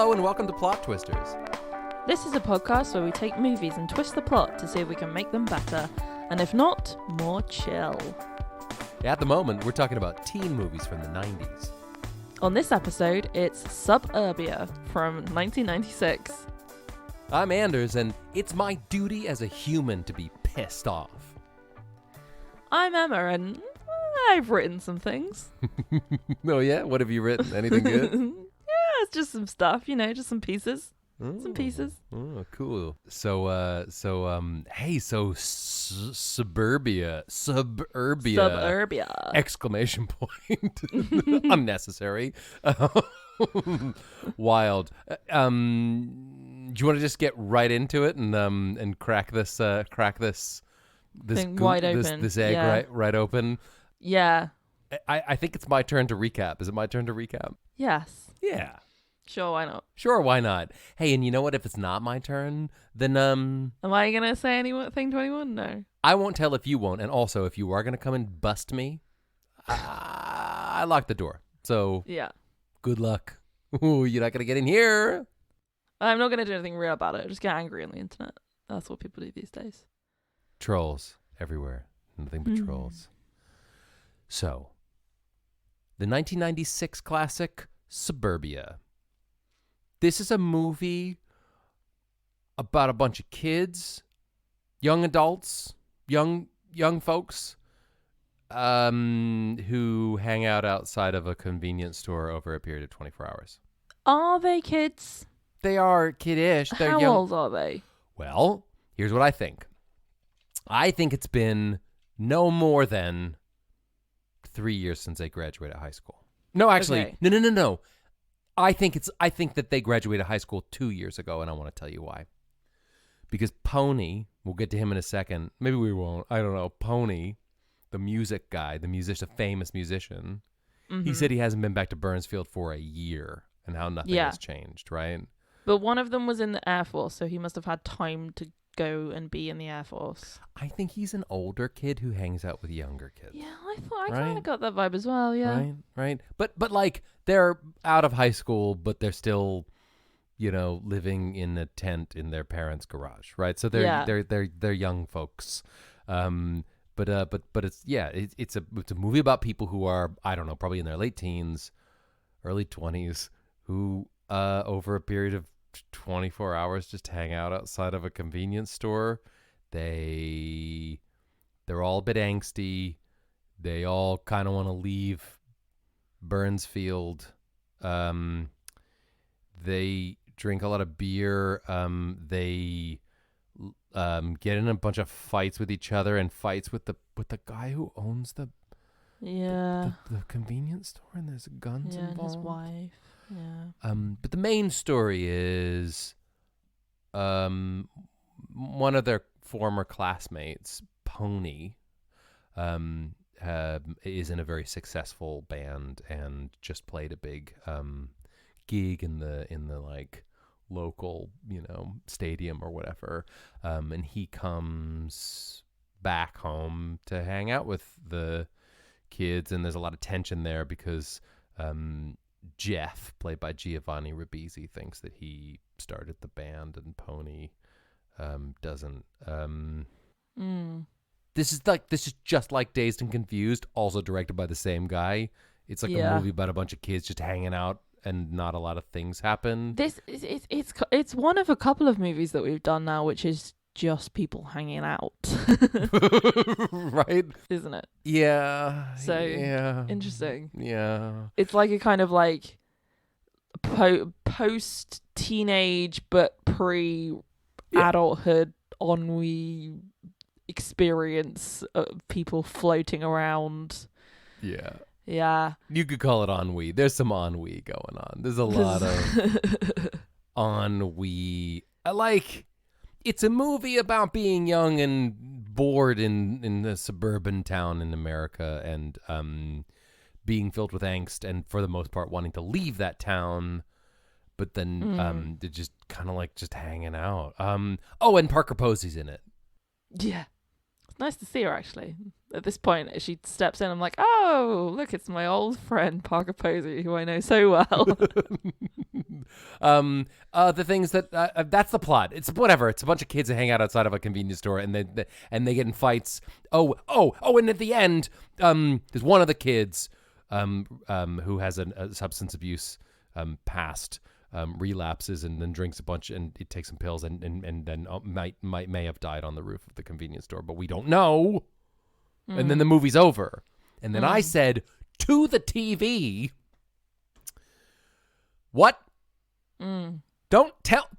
Hello and welcome to Plot Twisters. This is a podcast where we take movies and twist the plot to see if we can make them better, and if not, more chill. At the moment, we're talking about teen movies from the 90s. On this episode, it's SubUrbia from 1996. I'm Anders, and it's my duty as a human to be pissed off. I'm Emma, and I've written some things. Oh yeah? What have you written? Anything good? Yeah, it's just some stuff, just some pieces. Some pieces. Oh, cool. So SubUrbia. SubUrbia. Exclamation point. Unnecessary. Wild. Do you want to just get right into it and crack this Thing wide open. This egg Yeah. right open? Yeah. I think it's my turn to recap. Is it my turn to recap? Yes. Yeah. Sure, why not? Sure, why not? Hey, and you know what? If it's not my turn, then Am I going to say anything to anyone? No. I won't tell if you won't. And also, if you are going to come and bust me, I lock the door. So Yeah. good luck. Ooh, you're not going to get in here. I'm not going to do anything real about it. Just get angry on the internet. That's what people do these days. Trolls everywhere. Nothing but trolls. So, the 1996 classic, SubUrbia. This is a movie about a bunch of kids, young adults, young folks, who hang out outside of a convenience store over a period of 24 hours. Are they kids? They are kiddish. They're How young. old are they? Well, here's what I think. I think it's been no more than 3 years since they graduated high school. No, actually, Okay. no. I think that they graduated high school 2 years ago, and I want to tell you why. Because Pony, we'll get to him in a second. Maybe we won't. I don't know. Pony, the music guy, the famous musician, he said he hasn't been back to Burnsfield for a year, and how nothing has changed, right? But one of them was in the Air Force, so he must have had time to go and be in the Air Force. I think he's an older kid who hangs out with younger kids. Yeah, I kind Right? of got that vibe as well. Yeah. Right. But like they're out of high school, but they're still, living in a tent in their parents' garage, right? So they're young folks. But it's a movie about people who are, I don't know, probably in their late teens, early 20s, who over a period of 24 hours just hang out outside of a convenience store. They're all a bit angsty. They all kind of want to leave Burnsfield. They drink a lot of beer. They get in a bunch of fights with each other and fights with the guy who owns the convenience store, and there's guns involved. And his wife. Yeah. But the main story is one of their former classmates, Pony, is in a very successful band and just played a big gig in the like local stadium or whatever, and he comes back home to hang out with the kids, and there's a lot of tension there because Jeff, played by Giovanni Ribisi, thinks that he started the band and Pony doesn't. This is just like Dazed and Confused, also directed by the same guy. It's like a movie about a bunch of kids just hanging out and not a lot of things happen. This it's one of a couple of movies that we've done now, which is just people hanging out. Right? Isn't it? Yeah. So yeah. interesting. Yeah. It's like a kind of like post teenage but pre adulthood ennui experience of people floating around. Yeah. Yeah. You could call it ennui. There's some ennui going on. There's a lot of ennui. It's a movie about being young and bored in a suburban town in America, and being filled with angst, and for the most part wanting to leave that town, but then they're just kind of like just hanging out. And Parker Posey's in it. Yeah. nice to see her, actually. At this point, as she steps in, I'm like, oh, look, it's my old friend, Parker Posey, who I know so well. The things that that's the plot. It's whatever. It's a bunch of kids that hang out outside of a convenience store, and they get in fights. And at the end, there's one of the kids who has a substance abuse past, relapses and then drinks a bunch, and he takes some pills, and then may have died on the roof of the convenience store, but we don't know. And then the movie's over, and then I said to the TV, "What? Don't tell.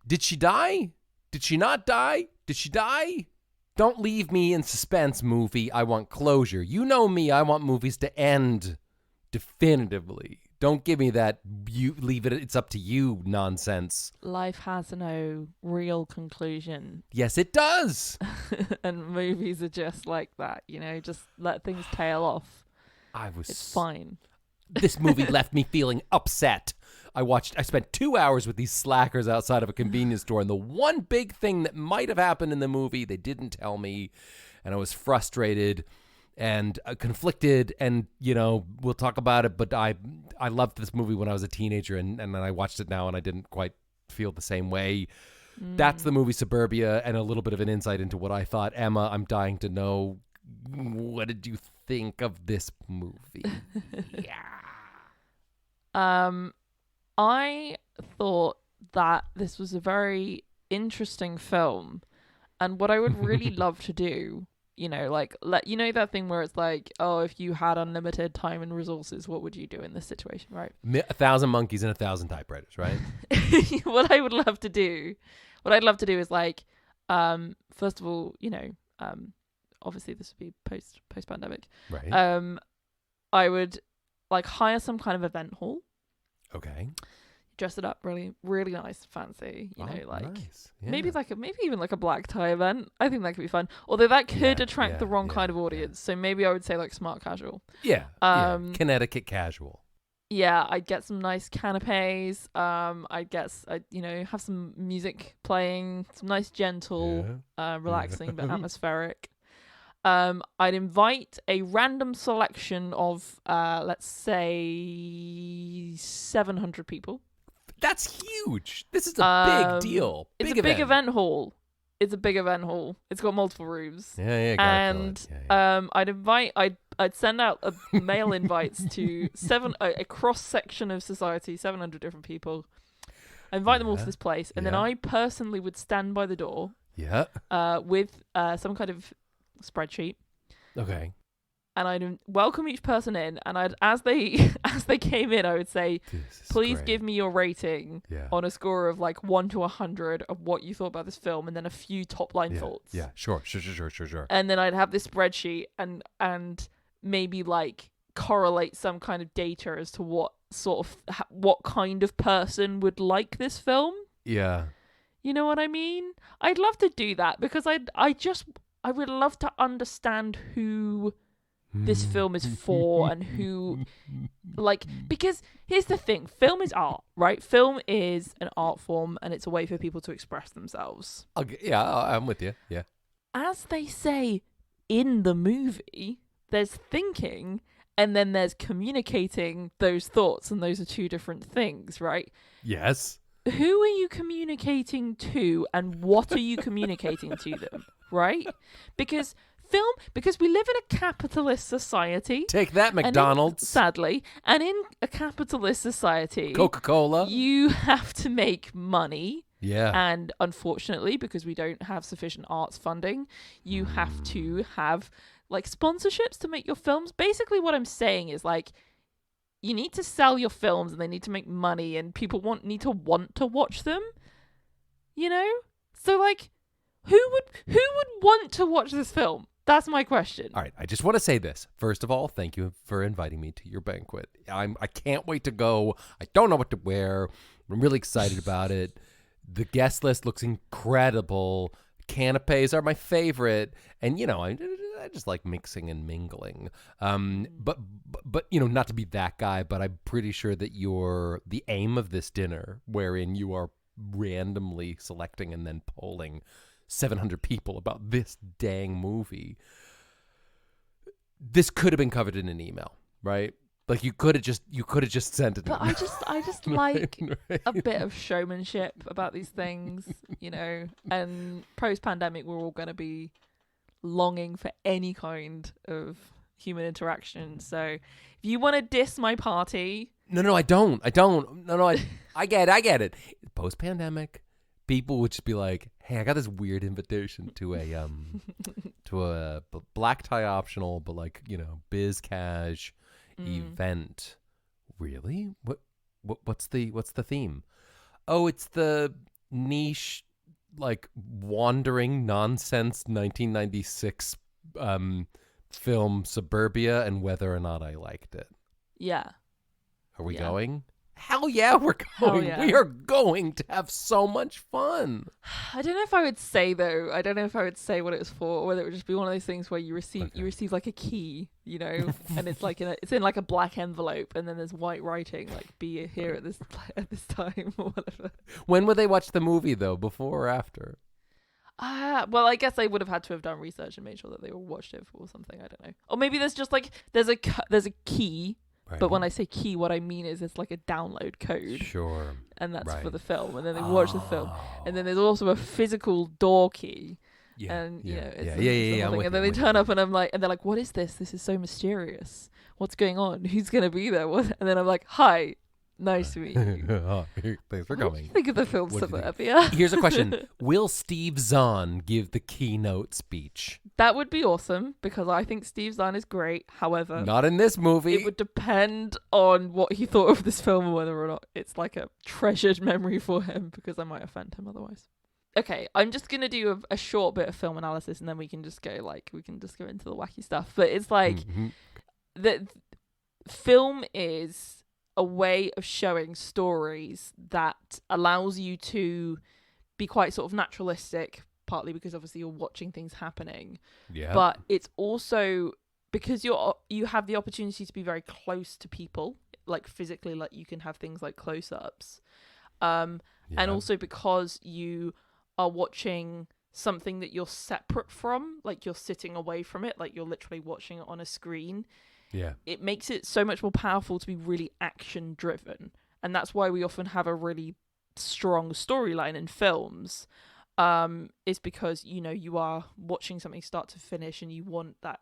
Did she die? Did she not die? Did she die? Don't leave me in suspense, movie. I want closure. You know me. I want movies to end definitively. Don't give me that you leave it, it's up to you nonsense. Life has no real conclusion. Yes, it does. And movies are just like that, just let things tail off. It's fine. This movie left me feeling upset. I spent 2 hours with these slackers outside of a convenience store, and the one big thing that might have happened in the movie, they didn't tell me, and I was frustrated and conflicted, and we'll talk about it, but I loved this movie when I was a teenager, and then I watched it now and I didn't quite feel the same way. That's the movie Suburbia, and a little bit of an insight into what I thought. Emma, I'm dying to know, what did you think of this movie? I thought that this was a very interesting film, and what I would really love to do, that thing where it's like, oh, if you had unlimited time and resources, what would you do in this situation, right? 1,000 monkeys and 1,000 typewriters, right? What I'd love to do is like, first of all, obviously this would be post-pandemic. Right. I would like hire some kind of event hall. Okay. Dress it up really, really nice, fancy. Nice. Yeah. Maybe even like a black tie event. I think that could be fun. Although that could attract the wrong kind of audience. So maybe I would say like smart casual. Yeah. Connecticut casual. Yeah, I'd get some nice canapes. I'd have some music playing, some nice gentle, relaxing but atmospheric. I'd invite a random selection of, let's say, 700 people. That's huge. This is a big deal. It's a big event hall. It's a big event hall. It's got multiple rooms. And I'd send out mail invites to a cross section of society, 700 different people. I invite them all to this place, and then I personally would stand by the door. Yeah. With some kind of spreadsheet. Okay. And I'd welcome each person in, and as they came in, I would say, please give me your rating on a score of like 1 to 100 of what you thought about this film, and then a few top line thoughts. Yeah, sure. And then I'd have this spreadsheet and maybe like correlate some kind of data as to what kind of person would like this film. Yeah. You know what I mean? I'd love to do that because I would love to understand who this film is for and who, because here's the thing, film is art, right? Film is an art form, and it's a way for people to express themselves. Yeah, I'm with you. Yeah. As they say in the movie, there's thinking and then there's communicating those thoughts, and those are two different things, right? Yes. Who are you communicating to, and what are you communicating to them, right? Because we live in a capitalist society. Take that, McDonald's. Sadly. And in a capitalist society, Coca-Cola, you have to make money. Yeah. And unfortunately, because we don't have sufficient arts funding, you have to have like sponsorships to make your films. Basically what I'm saying is like, you need to sell your films and they need to make money, and people need to want to watch them. So like, who would want to watch this film? That's my question. All right, I just want to say this. First of all, thank you for inviting me to your banquet. I can't wait to go. I don't know what to wear. I'm really excited about it. The guest list looks incredible. Canapes are my favorite, and I just like mixing and mingling. But not to be that guy, but I'm pretty sure that the aim of this dinner, wherein you are randomly selecting and then polling 700 people about this dang movie. This could have been covered in an email, right? Like you could have just sent it. But I just like a bit of showmanship about these things, and post-pandemic we're all going to be longing for any kind of human interaction. So if you want to diss my party... No, I don't. No, I get it. Post-pandemic, people would just be like, hey, I got this weird invitation to a black tie optional, but like, biz cash event. Really? What's the theme? Oh, it's the niche, like, wandering nonsense 1996 film SubUrbia and whether or not I liked it. Yeah. Are we going? Hell yeah, we're going. Yeah. We are going to have so much fun. I don't know if I would say, though. I don't know if I would say what it was for, or whether it would just be one of those things where you receive like a key, and it's like it's in like a black envelope, and then there's white writing like "be here at this time" or whatever. When would they watch the movie though? Before or after? Well, I guess they would have had to have done research and made sure that they all watched it or something. I don't know. Or maybe there's just like there's a key. Right. But when I say key, what I mean is it's like a download code. Sure. And that's for the film. And then they watch the film. And then there's also a physical door key. Yeah. And, and then they turn up and I'm like, and they're like, what is this? This is so mysterious. What's going on? Who's going to be there? And then I'm like, hi. Nice to meet you. Thanks for coming. What do you think of the film SubUrbia? Here's a question. Will Steve Zahn give the keynote speech? That would be awesome because I think Steve Zahn is great. However, not in this movie. It would depend on what he thought of this film and whether or not it's like a treasured memory for him, because I might offend him otherwise. Okay, I'm just going to do a short bit of film analysis and then we can just go into the wacky stuff. But it's like the film is a way of showing stories that allows you to be quite sort of naturalistic, partly because obviously you're watching things happening. Yeah. But it's also because you have the opportunity to be very close to people, like physically, like you can have things like close-ups. And also because you are watching something that you're separate from, like you're sitting away from it, like you're literally watching it on a screen. Yeah, it makes it so much more powerful to be really action driven, and that's why we often have a really strong storyline in films. Is because you are watching something start to finish, and you want that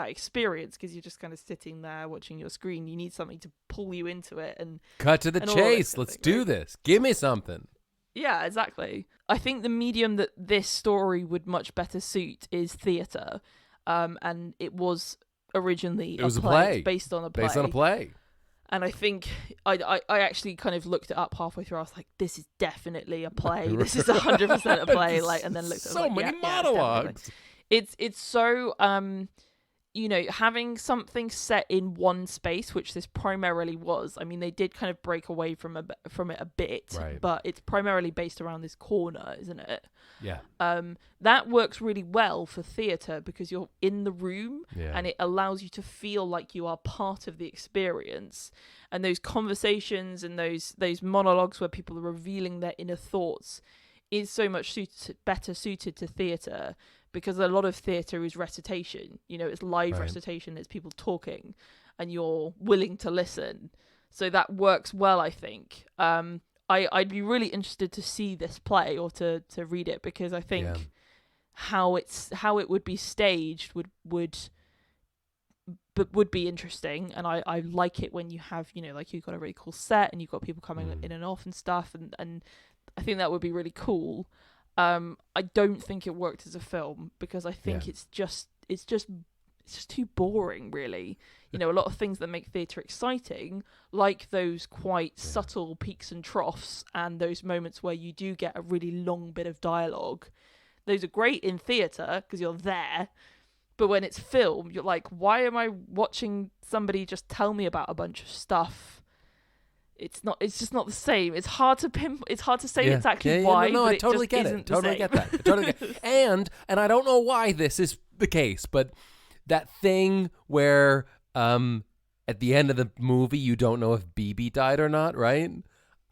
experience because you're just kind of sitting there watching your screen. You need something to pull you into it and cut to the chase. Let's do this. Give me something. Yeah, exactly. I think the medium that this story would much better suit is theatre, and it was. Originally, it was a play based on a play. And I think I actually kind of looked it up halfway through. I was like, "This is definitely a play. This is 100% a play." Like, and then looked at so many monologues. It's so having something set in one space, which this primarily was. I mean, they did kind of break away from it a bit, right. But it's primarily based around this corner, isn't it? Yeah. That works really well for theatre because you're in the room and it allows you to feel like you are part of the experience. And those conversations and those monologues where people are revealing their inner thoughts is so much better suited to theatre. Because a lot of theatre is recitation, it's live recitation, it's people talking, and you're willing to listen. So that works well, I think. I'd be really interested to see this play or to read it because I think how it would be staged would be interesting, and I like it when you have like you've got a really cool set and you've got people coming in and off and stuff, and I think that would be really cool. I don't think it worked as a film because I think it's just too boring, really. A lot of things that make theatre exciting, like those quite subtle peaks and troughs and those moments where you do get a really long bit of dialogue. Those are great in theatre because you're there. But when it's film, you're like, why am I watching somebody just tell me about a bunch of stuff? It's just not the same. It's hard to say exactly why. No, I totally get it. Totally get that. I totally get it. And I don't know why this is the case, but that thing where at the end of the movie you don't know if BB died or not, right?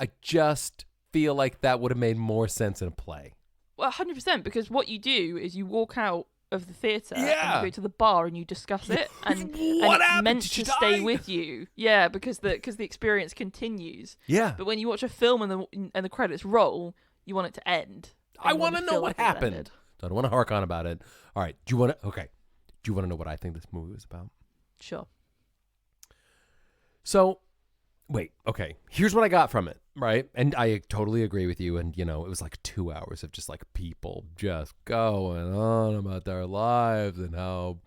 I just feel like that would have made more sense in a play. Well, 100%, because what you do is you walk out of the theatre and Yeah. you go to the bar and you discuss it, and What it's happened? meant Did she to stay die? with you. Yeah, because the experience continues. Yeah. But when you watch a film and the credits roll, you want it to end. I and you want to know feel what like it's happened. ended. So I don't want to hark on about it. All right. Do you want to know what I think this movie was about? Sure. So, wait, okay. Here's what I got from it, right? And I totally agree with you. And, it was like 2 hours of just like people just going on about their lives and how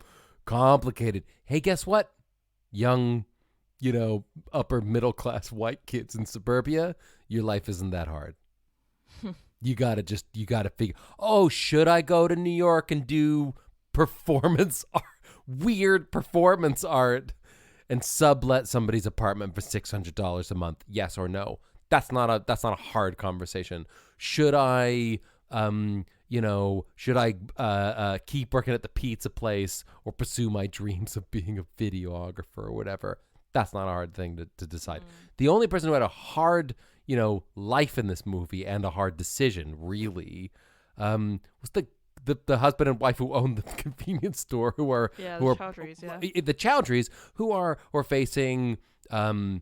complicated. Hey, guess what? Young, upper middle class white kids in suburbia, your life isn't that hard. You gotta figure, should I go to New York and do performance art, weird performance art, and sublet somebody's apartment for $600 a month? Yes or no? That's not a hard conversation. Should I, keep working at the pizza place or pursue my dreams of being a videographer or whatever? That's not a hard thing to decide. The only person who had a hard, life in this movie and a hard decision really, was the husband and wife who own the convenience store, who are the Chowdhuries, who are facing they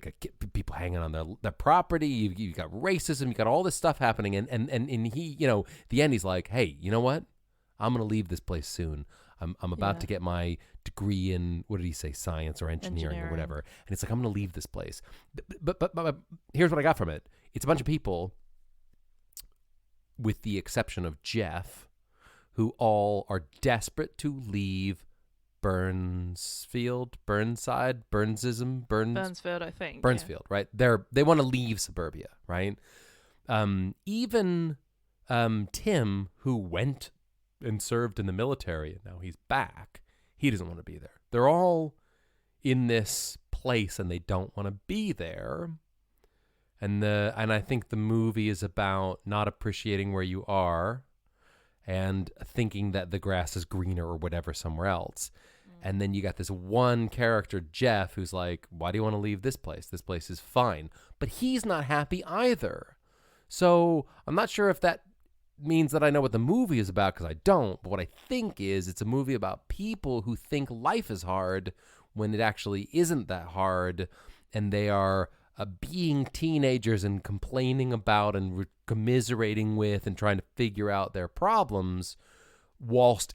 got people hanging on their property. You got racism, you got all this stuff happening, and he, the end, he's like, hey, you know what? I'm gonna leave this place soon. I'm about to get my degree in, what did he say, science or engineering or whatever. And it's like, I'm gonna leave this place. But here's what I got from it. It's a bunch of people, with the exception of Jeff, who all are desperate to leave Burnsfield, I think. Burnsfield, right? They want to leave suburbia, right? Even Tim, who went and served in the military and now he's back, he doesn't want to be there. They're all in this place and they don't want to be there. And I think the movie is about not appreciating where you are and thinking that the grass is greener or whatever somewhere else. And then you got this one character, Jeff, who's like, why do you want to leave this place? This place is fine. But he's not happy either. So I'm not sure if that means that I know what the movie is about, because I don't. But what I think is it's a movie about people who think life is hard when it actually isn't that hard. And they are being teenagers and complaining about and commiserating with and trying to figure out their problems, whilst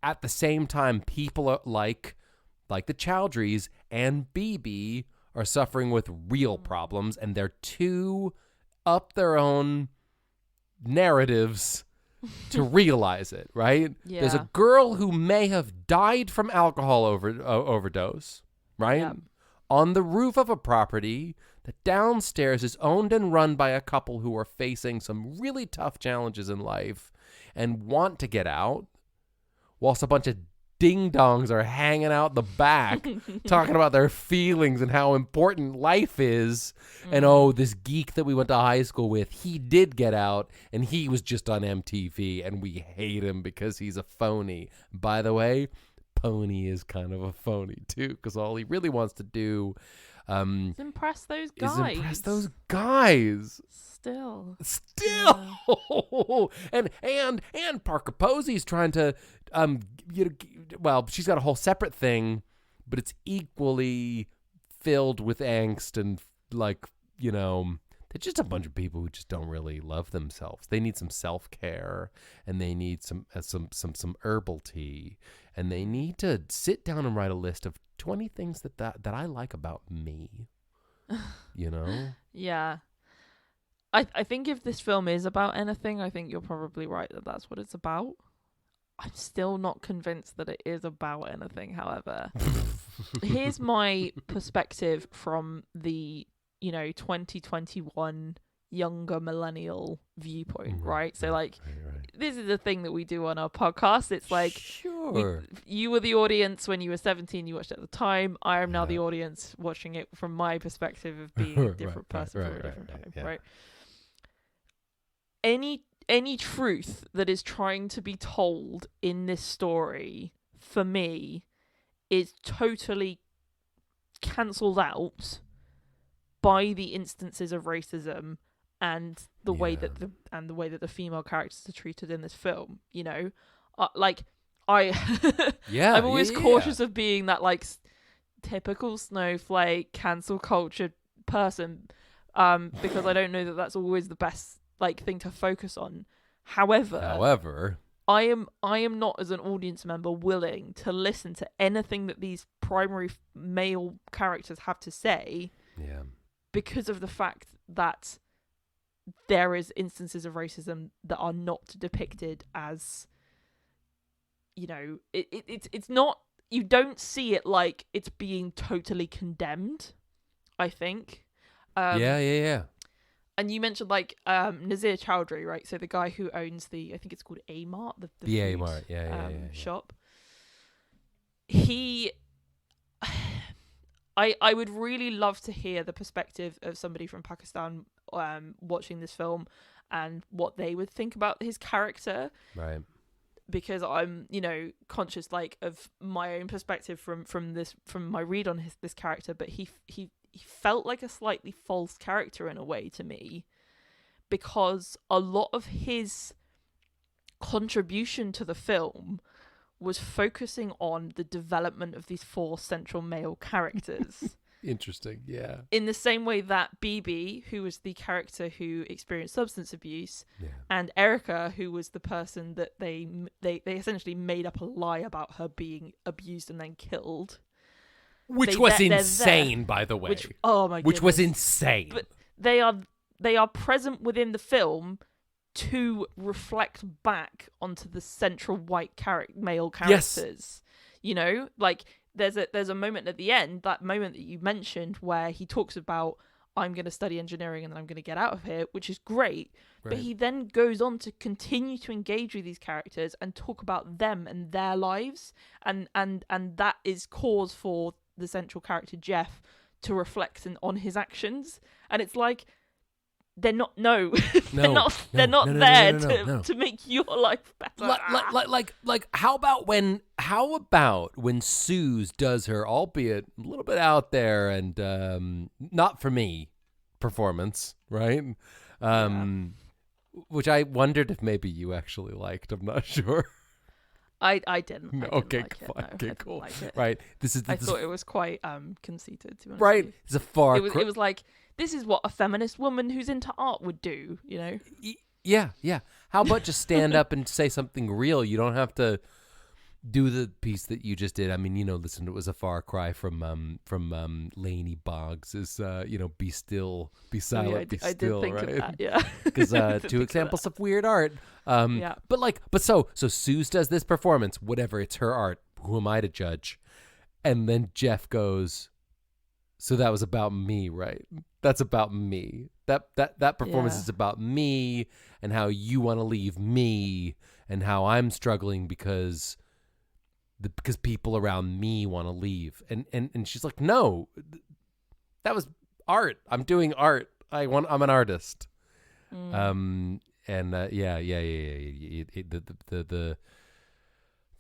at the same time people are like the Chowdhuries and BB are suffering with real problems, and they're too up their own narratives to realize it, right? Yeah. There's a girl who may have died from alcohol overdose, right? Yeah. On the roof of a property that downstairs is owned and run by a couple who are facing some really tough challenges in life and want to get out, whilst a bunch of ding-dongs are hanging out the back talking about their feelings and how important life is. And, this geek that we went to high school with, he did get out, and he was just on MTV, and we hate him because he's a phony. By the way, Pony is kind of a phony, too, because all he really wants to do is impress those guys. Still. Yeah. and Parker Posey's trying to she's got a whole separate thing, but it's equally filled with angst and they're just a bunch of people who just don't really love themselves. They need some self-care, and they need some herbal tea, and they need to sit down and write a list of 20 things that I like about me. Yeah. I think if this film is about anything, I think you're probably right that that's what it's about. I'm still not convinced that it is about anything, however. Here's my perspective from the, 2021 younger millennial viewpoint, right? So, right. This is a thing that we do on our podcast. It's like, sure, you were the audience when you were 17, you watched it at the time. I am now the audience watching it from my perspective of being a different person for a different time, right? Any truth that is trying to be told in this story, for me, is totally cancelled out by the instances of racism and the way that the female characters are treated in this film. You know, like I'm always cautious of being that like typical snowflake cancel culture person, because I don't know that that's always the best like thing to focus on. However, I am not, as an audience member, willing to listen to anything that these primary male characters have to say, because of the fact that there is instances of racism that are not depicted as, you know, it's not, you don't see it like it's being totally condemned, I think. Yeah. And you mentioned like Nazir Chowdhury, right? So the guy who owns the, I think it's called A-Mart, the A-Mart, shop. He, I would really love to hear the perspective of somebody from Pakistan watching this film and what they would think about his character. Right. Because I'm, you know, conscious like of my own perspective from my read on this character, but he felt like a slightly false character in a way to me, because a lot of his contribution to the film was focusing on the development of these 4 central male characters. Interesting, yeah. In the same way that BB, who was the character who experienced substance abuse, and Erica, who was the person that they essentially made up a lie about her being abused and then killed. Which was insane, by the way. Which was insane. But they are present within the film to reflect back onto the central white male characters. Yes. You know, like there's a moment at the end, that moment that you mentioned, where he talks about, I'm going to study engineering and then I'm going to get out of here, which is great. Right. But he then goes on to continue to engage with these characters and talk about them and their lives, and that is cause for the central character Jeff to reflect on his actions. And it's like, they're not they're not there to make your life better. Like how about when Suze does her, albeit a little bit out there and not for me, performance, right? Which I wondered if maybe you actually liked. I'm not sure. I didn't. No, okay, cool. Like it. Right. I thought it was quite conceited, to be honest. Right. It's a far. It was like, this is what a feminist woman who's into art would do, you know? Yeah. How about just stand up and say something real? You don't have to do the piece that you just did. I mean, you know, listen, it was a far cry from Lainey Boggs' be still, be silent, be still, right? I did think of that, yeah. Because 2 examples of weird art. But so Suze does this performance, whatever, it's her art. Who am I to judge? And then Jeff goes, so that was about me, right? That's about me. That performance is about me and how you want to leave me and how I'm struggling because people around me want to leave. And she's like, no, that was art. I'm doing art. I'm an artist. The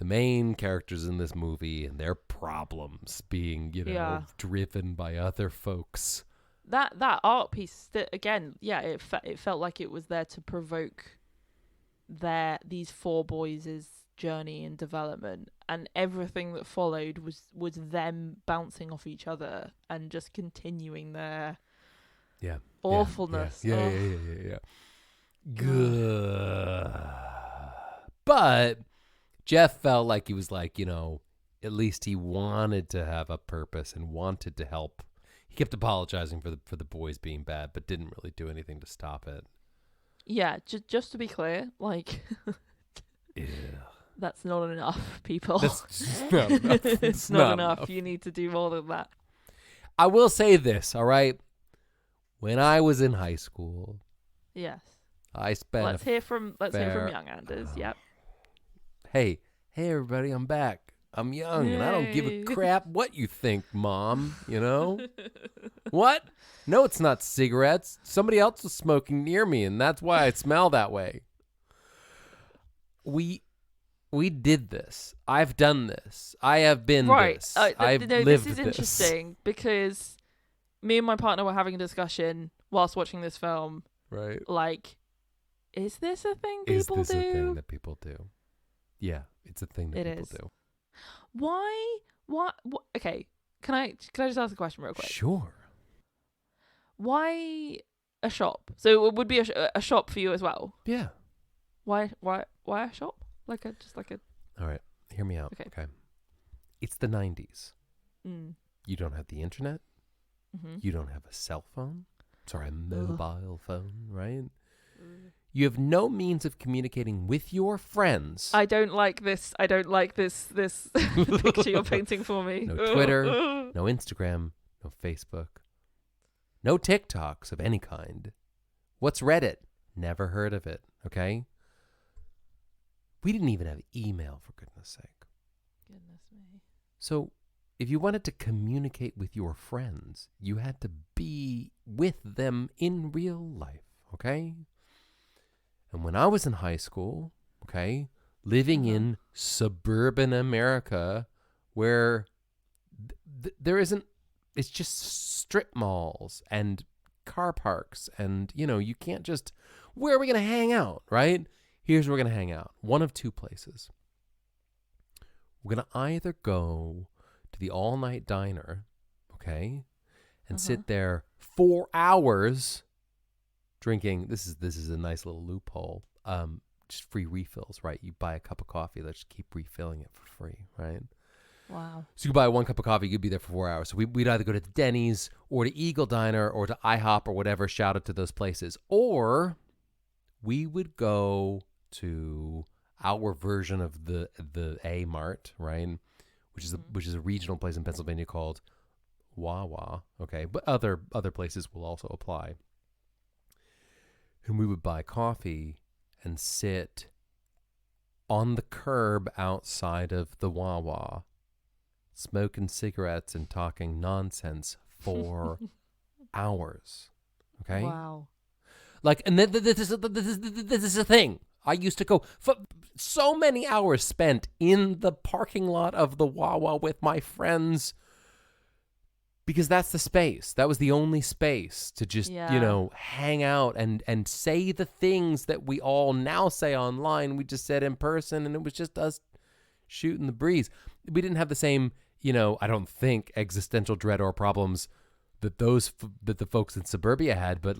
main characters in this movie and their problems being, driven by other folks. That art piece, again, it felt like it was there to provoke these 4 boys' journey and development, and everything that followed was them bouncing off each other and just continuing their awfulness. Yeah. Good. But Jeff felt like he was like, at least he wanted to have a purpose and wanted to help. He kept apologizing for the boys being bad, but didn't really do anything to stop it. Yeah, just to be clear, like, that's not enough, people. That's just not enough. It's not enough. You need to do more than that. I will say this, all right? When I was in high school, yes, I spent. Let's hear from young Anders. Yep. Hey, everybody, I'm back. I'm young and I don't give a crap what you think, Mom, What? No, it's not cigarettes. Somebody else was smoking near me, and that's why I smell that way. We did this. I've done this. I have been this. I've lived this. This is interesting because me and my partner were having a discussion whilst watching this film Right. Like, is this a thing people do? Is this a thing that people do? Yeah, it's a thing that people do. Why? What? Okay, can I just ask a question real quick? Sure. Why a shop? So it would be a shop for you as well. Yeah. Why a shop? Just like a. All right, hear me out. Okay. It's the 90s. You don't have the internet. You don't have a cell phone. Sorry, a mobile phone, right? You have no means of communicating with your friends. I don't like this. This picture you're painting for me. No Twitter, no Instagram, no Facebook, no TikToks of any kind. What's Reddit? Never heard of it, okay? We didn't even have email, for goodness sake. Goodness me. So if you wanted to communicate with your friends, you had to be with them in real life, okay? And when I was in high school, okay, living in suburban America where there isn't, it's just strip malls and car parks and, you can't just, where are we going to hang out, right? Here's where we're going to hang out. One of two places. We're going to either go to the all-night diner, okay, and sit there 4 hours drinking. This is a nice little loophole. Just free refills, right? You buy a cup of coffee, let's just keep refilling it for free, right? Wow. So you buy one cup of coffee, you'd be there for 4 hours. So we'd either go to Denny's or to Eagle Diner or to IHOP or whatever, shout out to those places. Or we would go to our version of the A-Mart, right? Which is a regional place in Pennsylvania called Wawa, okay? But other places will also apply. And we would buy coffee and sit on the curb outside of the Wawa, smoking cigarettes and talking nonsense for hours. Okay? Wow. And this is a thing. I used to go for so many hours spent in the parking lot of the Wawa with my friends because that's the space. That was the only space to just, hang out and say the things that we all now say online. We just said in person, and it was just us shooting the breeze. We didn't have the same, I don't think, existential dread or problems that the folks in Suburbia had, but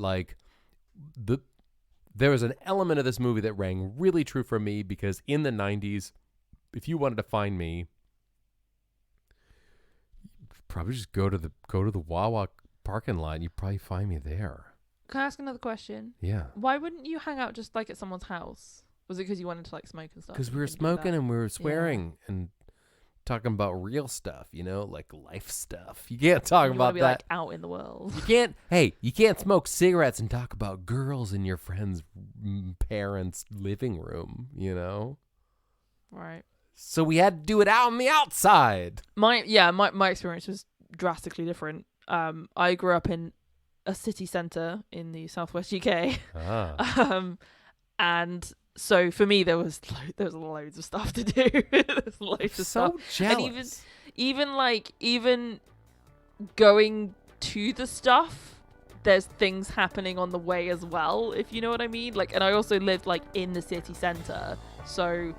there was an element of this movie that rang really true for me because in the 90s, if you wanted to find me, probably just go to the Wawa parking lot. You'd probably find me there. Can I ask another question? Yeah. Why wouldn't you hang out just at someone's house? Was it because you wanted to smoke and stuff? Because we were smoking and we were swearing and talking about real stuff, like life stuff. You can't talk about that out in the world. You can't smoke cigarettes and talk about girls in your friend's parents' living room, Right. So we had to do it out on the outside. My experience was drastically different. I grew up in a city centre in the southwest UK. And so for me there was loads of stuff to do. There's loads of stuff. Jealous. And even going to the stuff, there's things happening on the way as well, if you know what I mean. And I also lived in the city centre. So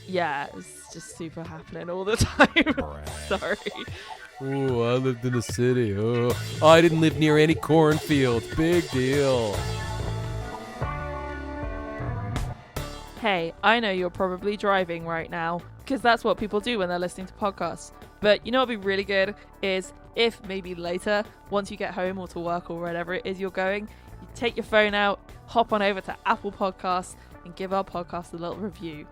yeah, it's just super happening all the time. Sorry. Oh, I lived in a city. Oh, I didn't live near any cornfields. Big deal. Hey, I know you're probably driving right now, because that's what people do when they're listening to podcasts. But you know what would be really good is if maybe later, once you get home or to work or wherever it is you're going, you take your phone out, hop on over to Apple Podcasts and give our podcast a little review.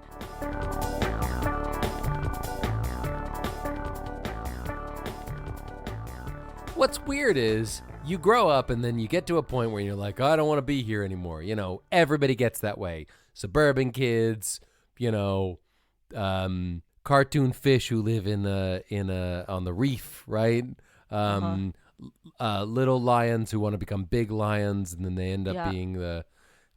What's weird is you grow up and then you get to a point where you're like, oh, I don't want to be here anymore. Everybody gets that way. Suburban kids, cartoon fish who live in on the reef, right? Little lions who want to become big lions, and then they end up being I'm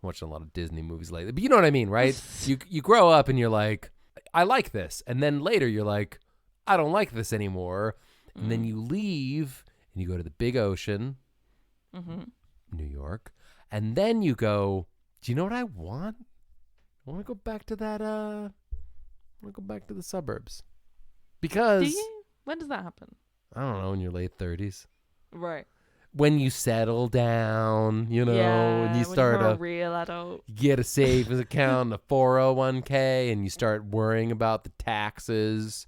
watching a lot of Disney movies lately, but you know what I mean, right? you grow up and you're like, I like this, and then later you're like, I don't like this anymore, and then you leave and you go to the big ocean, New York, And then you go, do you know what I want? I want to go back to that. I want to go back to the suburbs. Because. Do you? When does that happen? I don't know, in your late 30s. Right. When you settle down, and you start a real adult. You get a savings account, a 401k, and you start worrying about the taxes,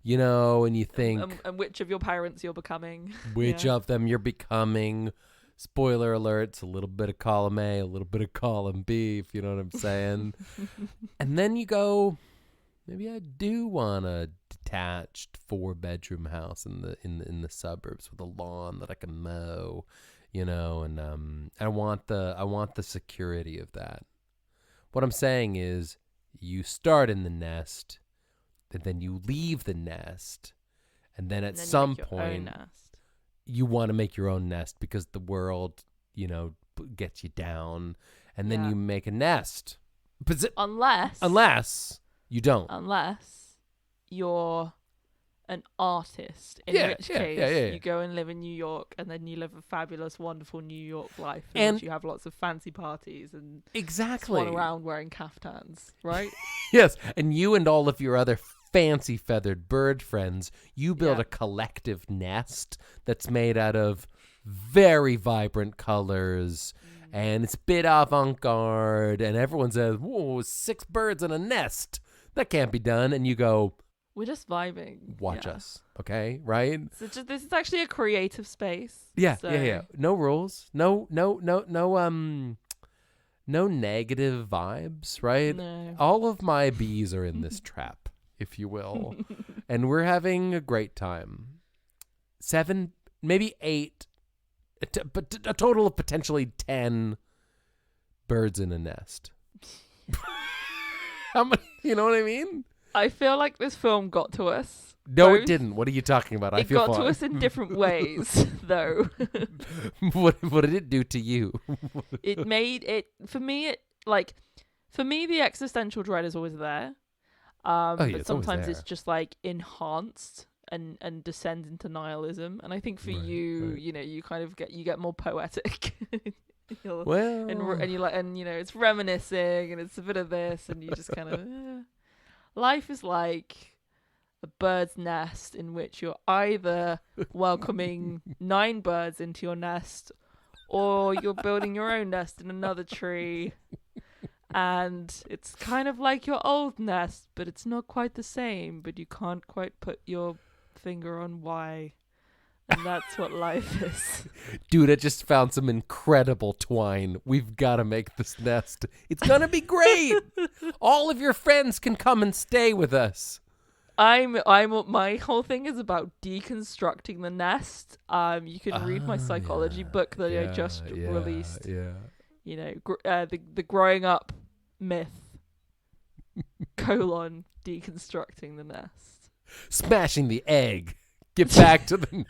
and you think. And which of your parents you're becoming. Which of them you're becoming. Spoiler alerts, a little bit of column A, a little bit of column B, if you know what I'm saying. And then you go, maybe I do want a detached 4-bedroom house in the suburbs with a lawn that I can mow, and I want the security of that. What I'm saying is, you start in the nest, and then you leave the nest, and then at some point you want to make your own nest because the world, gets you down, and then you make a nest. Unless you don't. Unless you're an artist, in which case you go and live in New York, and then you live a fabulous, wonderful New York life, in which you have lots of fancy parties and swan around wearing caftans, right? Yes, and you and all of your other fancy feathered bird friends, you build a collective nest that's made out of very vibrant colors, and it's a bit avant-garde, and everyone says, whoa, 6 birds in a nest. That can't be done. And you go, we're just vibing. Watch us, okay? Right? So this is actually a creative space. Yeah. No rules. No negative vibes, right? No. All of my bees are in this trap, if you will. And we're having a great time. 7, maybe 8, but a total of potentially 10 birds in a nest. How many? You know what I mean? I feel like this film got to us. No, both. It didn't. What are you talking about? It got to us in different ways, though. What did it do to you? It made it for me. For me, the existential dread is always there. But sometimes it's just like enhanced and descends into nihilism. And I think for you, you kind of get more poetic. And it's reminiscing, and it's a bit of this, and you just kind of life is like a bird's nest in which you're either welcoming 9 birds into your nest, or you're building your own nest in another tree, and it's kind of like your old nest, but it's not quite the same, but you can't quite put your finger on why. And that's what life is. Dude, I just found some incredible twine. We've got to make this nest. It's going to be great. All of your friends can come and stay with us. My whole thing is about deconstructing the nest. You can read my psychology book that I just released. Yeah. The growing up myth. Deconstructing the nest. Smashing the egg. Get back to the nest.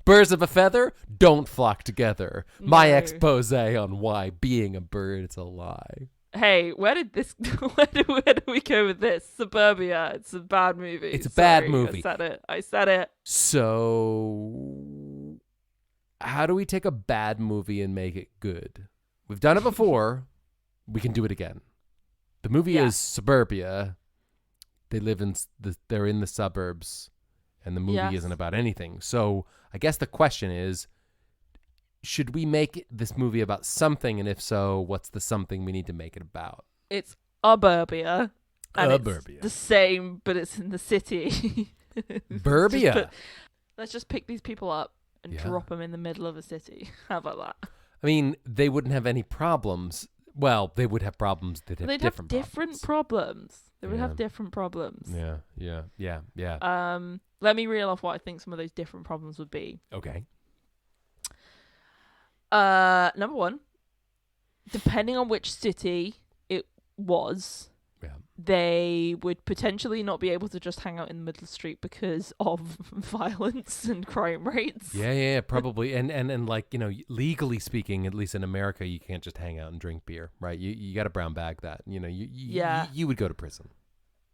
Birds of a feather don't flock together. No. My expose on why being a bird is a lie. Hey, where did we go with this? SubUrbia. It's a bad movie. It's a bad movie. I said it. So, how do we take a bad movie and make it good? We've done it before. We can do it again. The movie is SubUrbia. They're in the suburbs. And the movie isn't about anything. So I guess the question is, should we make this movie about something? And if so, what's the something we need to make it about? It's Suburbia. And it's the same, but it's in the city. Burbia. Let's just pick these people up and drop them in the middle of a city. How about that? I mean, they wouldn't have any problems. Well, they would have problems. They'd have different problems. They would have different problems. Yeah. Let me reel off what I think some of those different problems would be. Okay. Number 1, depending on which city it was, they would potentially not be able to just hang out in the middle of the street because of violence and crime rates. Yeah, probably. And like, legally speaking, at least in America, you can't just hang out and drink beer, right? You got to brown bag that. You would go to prison.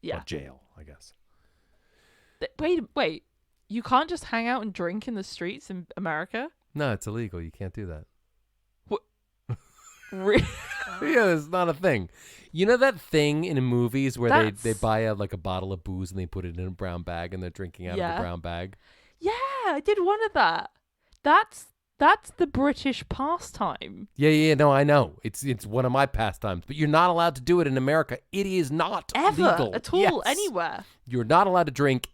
Yeah. Or jail, I guess. Wait. You can't just hang out and drink in the streets in America? No, it's illegal. You can't do that. Yeah, it's not a thing. You know that thing in movies where they buy a bottle of booze and they put it in a brown bag and they're drinking out of the brown bag? Yeah, I did one of that. That's the British pastime. Yeah, no, I know. It's one of my pastimes, but you're not allowed to do it in America. It is not legal. At all, anywhere. You're not allowed to drink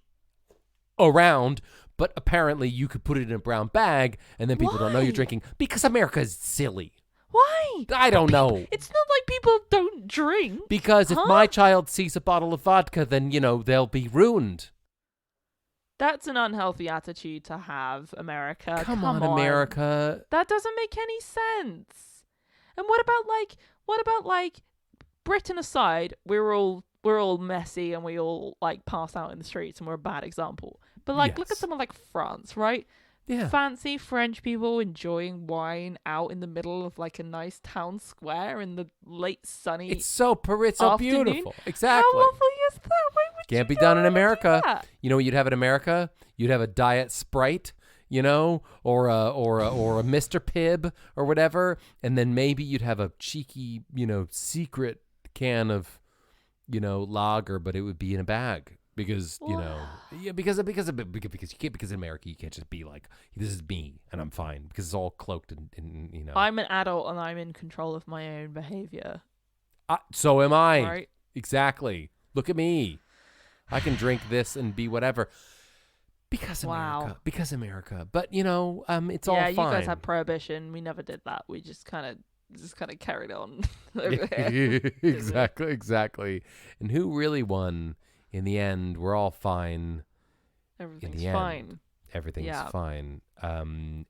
around, but apparently you could put it in a brown bag and then people don't know you're drinking because America is silly. Why? I don't know. It's not like people don't drink. Because if my child sees a bottle of vodka, then, they'll be ruined. That's an unhealthy attitude to have, America. Come on, America. That doesn't make any sense. And what about Britain aside, we're all messy and we all pass out in the streets and we're a bad example. But look at someone like France, right? Yeah. Fancy French people enjoying wine out in the middle of a nice town square in the late sunny It's so beautiful. Exactly. How lovely is that? Why would Can't be you done in do America. that? You know what you'd have in America? You'd have a Diet Sprite, or a Mr. Pibb or whatever, and then maybe you'd have a cheeky, secret can of, lager, but it would be in a bag. Because because you can't, because in America you can't just be like, this is me and I'm fine, because it's all cloaked in. I'm an adult and I'm in control of my own behavior. So am I. Right? Exactly. Look at me. I can drink this and be whatever. Because America. Because America. But it's all fine. Yeah, you guys had prohibition. We never did that. We just kind of carried on over here. Exactly. And who really won? In the end, we're all fine. Everything's fine. Everything's fine. And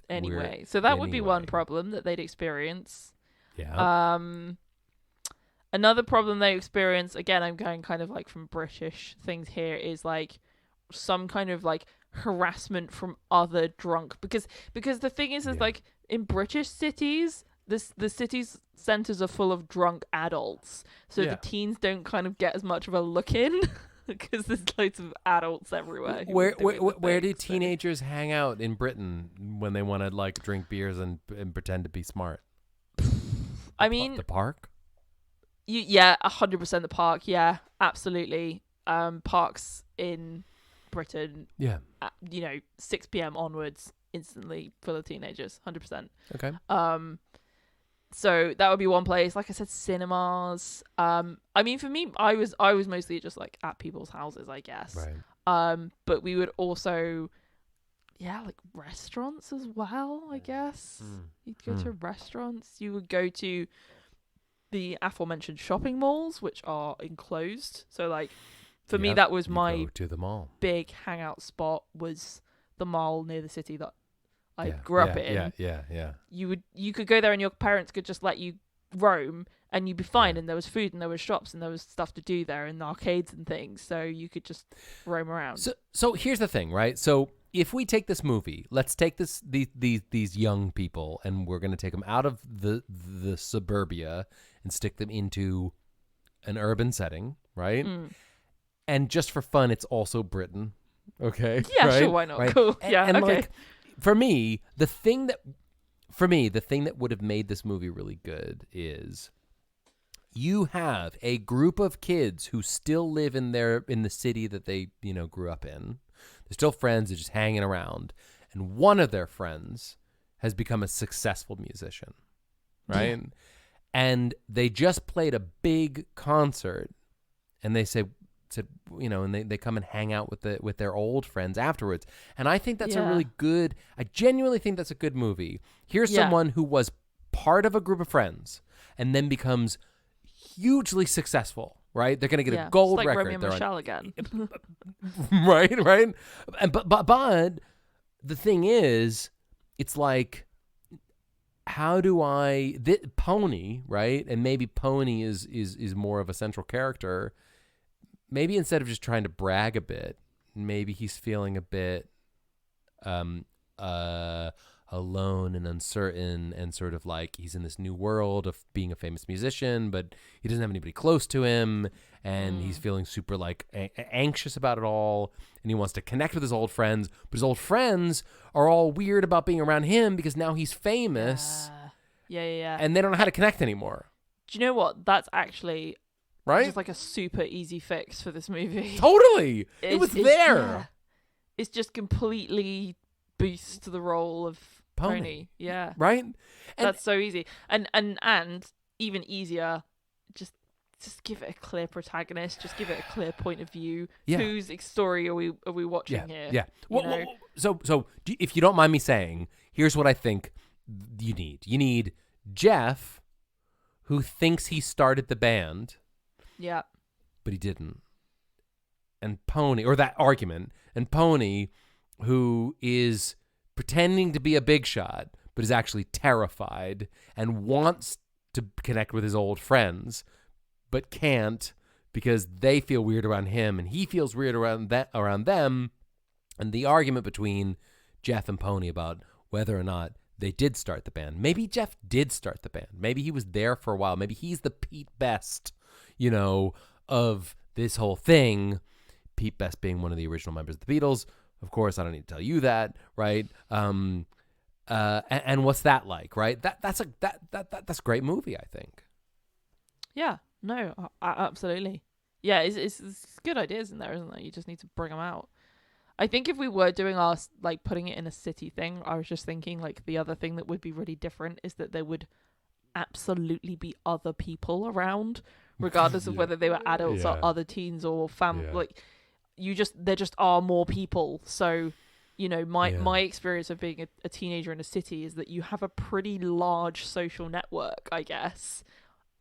anyway, so that would be one problem that they'd experience. Yeah. Another problem they experience, again, I'm going kind of from British things here, is some kind of harassment from other drunk, because the thing is in British cities, the city's centers are full of drunk adults, so the teens don't kind of get as much of a look in because there's loads of adults everywhere. Where do teenagers hang out in Britain when they want to drink beers and pretend to be smart? I mean, the park. 100% the park. Yeah, absolutely. Parks in Britain. Yeah. 6 p.m. onwards, instantly full of teenagers. 100%. Okay. So that would be one place. Like I said, cinemas. I mean, for me, I was mostly just at people's houses, I guess. Right. But we would also, restaurants as well, I guess. You'd go to restaurants. You would go to the aforementioned shopping malls, which are enclosed. So for me, that was my go to the mall. Big hangout spot, was the mall near the city that I grew up in. Yeah. You could go there and your parents could just let you roam and you'd be fine. And there was food and there was shops and there was stuff to do there and arcades and things. So you could just roam around. So here's the thing, right? So if we take this movie, let's take these young people and we're going to take them out of the suburbia and stick them into an urban setting, right? And just for fun, it's also Britain. Okay. Yeah, right? sure, why not? Right? Cool. And okay. For me, the thing that would have made this movie really good is you have a group of kids who still live in the city that they, grew up in. They're still friends, they're just hanging around. And one of their friends has become a successful musician, right? Yeah. And they just played a big concert and they said, and they come and hang out with their old friends afterwards. And I think that's a really good, I genuinely think that's a good movie. Here's someone who was part of a group of friends and then becomes hugely successful, right? They're going to get a gold it's record. Romeo and Michelle again. right. And but the thing is, it's how do Pony, right? And maybe Pony is more of a central character. Maybe instead of just trying to brag a bit, maybe he's feeling a bit alone and uncertain and sort of he's in this new world of being a famous musician, but he doesn't have anybody close to him, and he's feeling super anxious about it all, and he wants to connect with his old friends, but his old friends are all weird about being around him because now he's famous. Yeah. And they don't know how to connect anymore. Do you know what? That's actually right? just like a super easy fix for this movie. Totally. It was there. Yeah. It's just completely boosts the role of Pony. Yeah. Right? That's so easy. And even easier, just give it a clear protagonist, just give it a clear point of view. Yeah. Whose story are we watching here? Yeah. So if you don't mind me saying, here's what I think you need. You need Jeff, who thinks he started the band. Yeah. But he didn't. And Pony, or that argument, and Pony, who is pretending to be a big shot, but is actually terrified and wants to connect with his old friends, but can't because they feel weird around him and he feels weird around them. And the argument between Jeff and Pony about whether or not they did start the band. Maybe Jeff did start the band. Maybe he was there for a while. Maybe he's the Pete Best, of this whole thing. Pete Best being one of the original members of the Beatles. Of course, I don't need to tell you that, right? And what's that like, right? That's a great movie, I think. Yeah, no, absolutely. Yeah, it's good ideas in there, isn't there? You just need to bring them out. I think if we were doing our, like, putting it in a city thing, I was just thinking, like, the other thing that would be really different is that there would absolutely be other people around, regardless of whether they were adults or other teens or family. Like, there just are more people. So, my experience of being a teenager in a city is that you have a pretty large social network, I guess,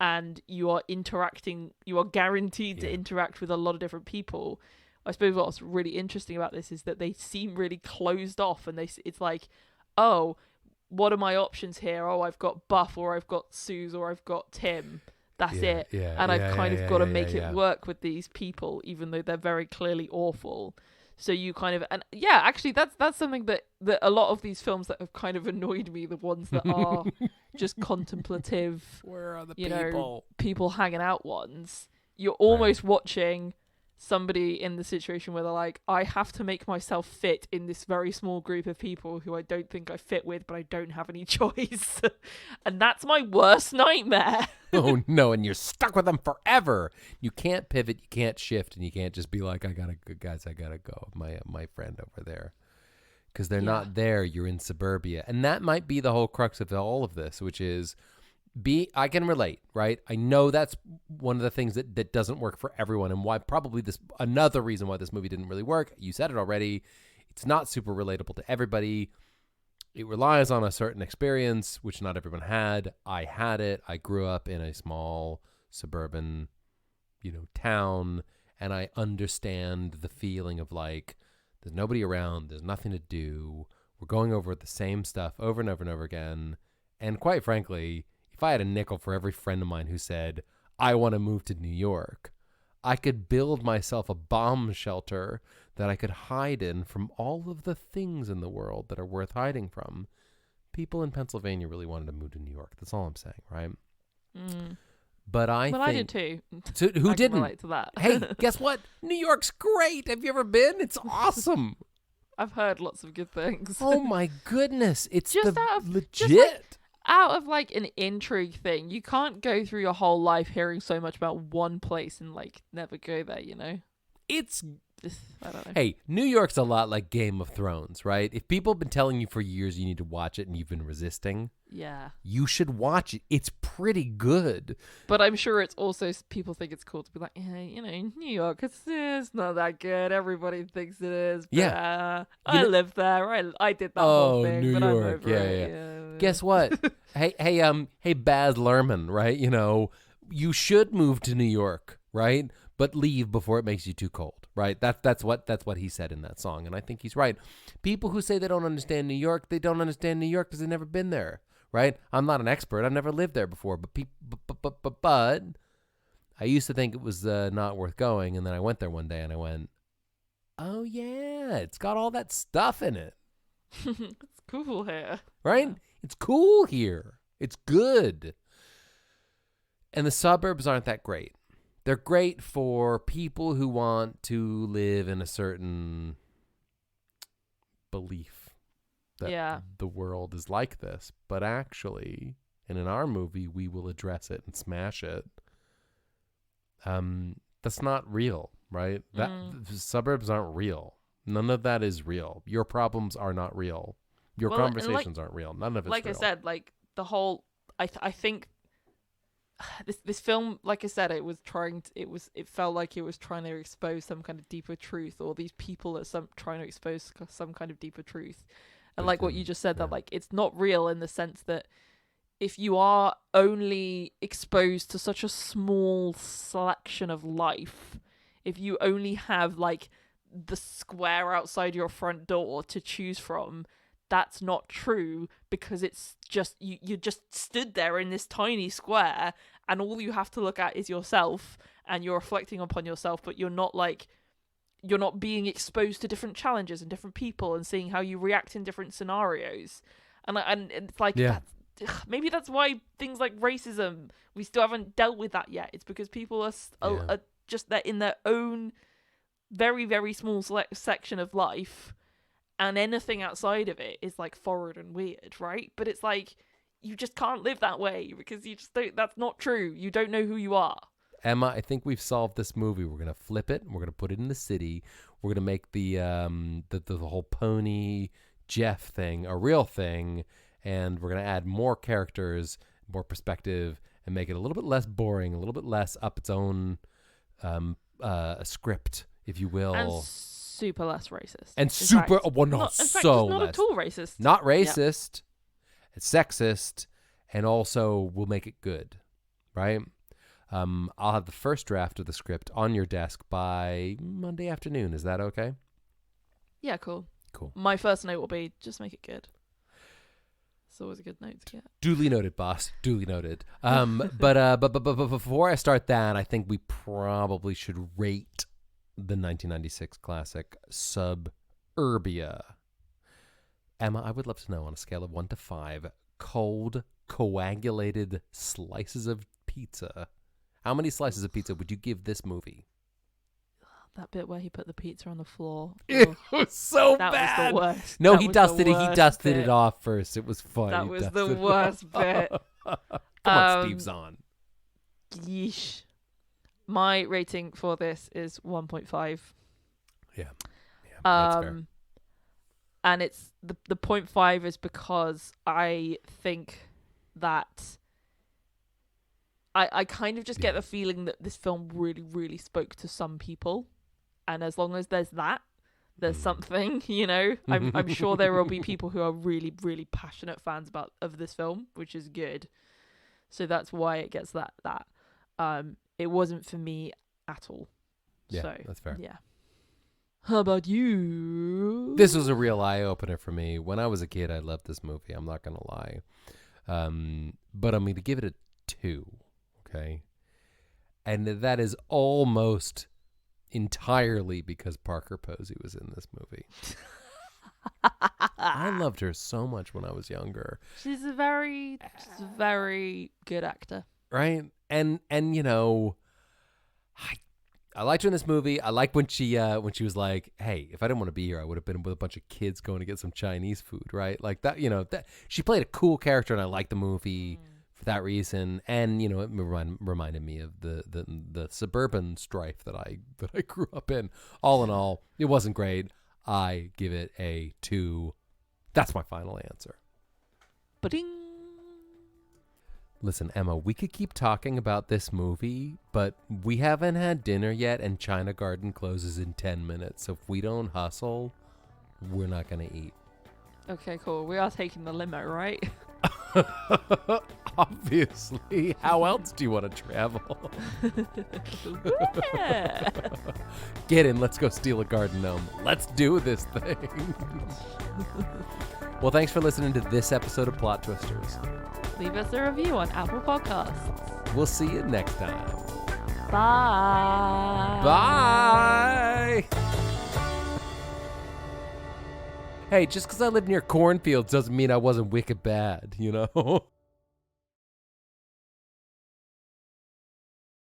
and you are guaranteed to interact with a lot of different people. I suppose what's really interesting about this is that they seem really closed off, and it's like, oh, what are my options here? Oh, I've got Buff, or I've got Suze, or I've got Tim. That's it. And I've kind of got to make it work with these people, even though they're very clearly awful. So you kind of, and actually that's something that a lot of these films that have kind of annoyed me, the ones that are just contemplative, where are the people? People hanging out ones, you're almost watching somebody in the situation where they're like, I have to make myself fit in this very small group of people who I don't think I fit with, but I don't have any choice. And that's my worst nightmare. Oh no, and you're stuck with them forever. You can't pivot, you can't shift, and you can't just be like, I gotta go. My friend over there. Because they're not there, you're in suburbia. And that might be the whole crux of all of this, which is I can relate, right? I know that's one of the things that doesn't work for everyone, and why probably another reason why this movie didn't really work. You said it already. It's not super relatable to everybody. It relies on a certain experience, which not everyone had. I had it. I grew up in a small suburban, town, and I understand the feeling of like, there's nobody around, there's nothing to do. We're going over the same stuff over and over and over again. And quite frankly, if I had a nickel for every friend of mine who said, I want to move to New York, I could build myself a bomb shelter that I could hide in from all of the things in the world that are worth hiding from. People in Pennsylvania really wanted to move to New York. That's all I'm saying, right? Mm. But I did too. So who I didn't? Can relate to that. Hey, guess what? New York's great. Have you ever been? It's awesome. I've heard lots of good things. Oh my goodness. It's just legit. Out of like an intrigue thing, you can't go through your whole life hearing so much about one place and like never go there, It's I don't know. Hey, New York's a lot like Game of Thrones, right? If people have been telling you for years you need to watch it and you've been resisting, you should watch it. It's pretty good. But I'm sure it's also, people think it's cool to be like, New York, it's not that good. Everybody thinks it is. But, I lived there. I did that whole thing. New but York. I'm over it. Yeah. Guess what? hey, Baz Luhrmann, right? You should move to New York, right? But leave before it makes you too cold, right? That's what he said in that song, and I think he's right. People who say they don't understand New York, they don't understand New York because they've never been there, right? I'm not an expert. I've never lived there before, but I used to think it was not worth going, and then I went there one day and I went, oh yeah, it's got all that stuff in it. It's cool here, right? Yeah. It's cool here. It's good. And the suburbs aren't that great. They're great for people who want to live in a certain belief that the world is like this. But actually, and in our movie we will address it and smash it. That's not real, right? That suburbs aren't real. None of that is real. Your problems are not real. Your conversations aren't real. None of it's like real. I said, like the whole, I think this film, like I said, it felt like it was trying to expose some kind of deeper truth, or these people are trying to expose some kind of deeper truth. And like what you just said, that like it's not real in the sense that if you are only exposed to such a small selection of life, if you only have like the square outside your front door to choose from, that's not true, because it's just you just stood there in this tiny square and all you have to look at is yourself and you're reflecting upon yourself, but you're not being exposed to different challenges and different people and seeing how you react in different scenarios. And it's like maybe that's why things like racism, we still haven't dealt with that yet. It's because people are just there in their own very, very small section of life, and anything outside of it is like foreign and weird, right? But it's like, you just can't live that way because you just don't, that's not true. You don't know who you are. Emma, I think we've solved this movie. We're gonna flip it. We're gonna put it in the city. We're gonna make the whole Pony Jeff thing a real thing, and we're gonna add more characters, more perspective, and make it a little bit less boring, a little bit less up its own script, if you will, and super less racist. And super, well, no, not, so not less. at all racist. Not racist. Yeah. It's sexist, and also we'll make it good, right? I'll have the first draft of the script on your desk by Monday afternoon. Is that okay? Yeah, cool. Cool. My first note will be, just make it good. It's always a good note to get. Duly noted, boss. Duly noted. But before I start that, I think we probably should rate the 1996 classic SubUrbia. Emma, I would love to know, on a scale of 1 to 5, cold, coagulated slices of pizza, how many slices of pizza would you give this movie? That bit where he put the pizza on the floor. It was so that bad. That was the worst. No, that he dusted it off first. It was fun. That was the worst bit. Come on, Steve Zahn. Yeesh. My rating for this is 1.5. Yeah, that's fair. And it's the 0.5 is because I think that I kind of just get the feeling that this film really, really spoke to some people. And as long as there's something, you know, I'm sure there will be people who are really, really passionate fans of this film, which is good. So that's why it gets that. It wasn't for me at all. Yeah, so, that's fair. Yeah. How about you? This was a real eye-opener for me. When I was a kid, I loved this movie. I'm not going to lie. But I'm going to give it a 2. Okay. And that is almost entirely because Parker Posey was in this movie. I loved her so much when I was younger. She's a very good actor. Right? And you know, I liked her in this movie. I liked when she was like, "Hey, if I didn't want to be here, I would have been with a bunch of kids going to get some Chinese food." Right? Like that. You know, that she played a cool character, and I liked the movie for that reason. And you know, it reminded me of the suburban strife that I grew up in. All in all, it wasn't great. I give it a 2. That's my final answer. Ba-ding. Listen, Emma, we could keep talking about this movie, but we haven't had dinner yet, and China Garden closes in 10 minutes. So if we don't hustle, we're not going to eat. Okay, cool. We are taking the limo, right? Obviously. How else do you want to travel? Yeah. Get in. Let's go steal a garden gnome. Let's do this thing. Well, thanks for listening to this episode of Plot Twisters. Leave us a review on Apple Podcasts. We'll see you next time. Bye. Bye. Hey, just because I live near cornfields doesn't mean I wasn't wicked bad, you know?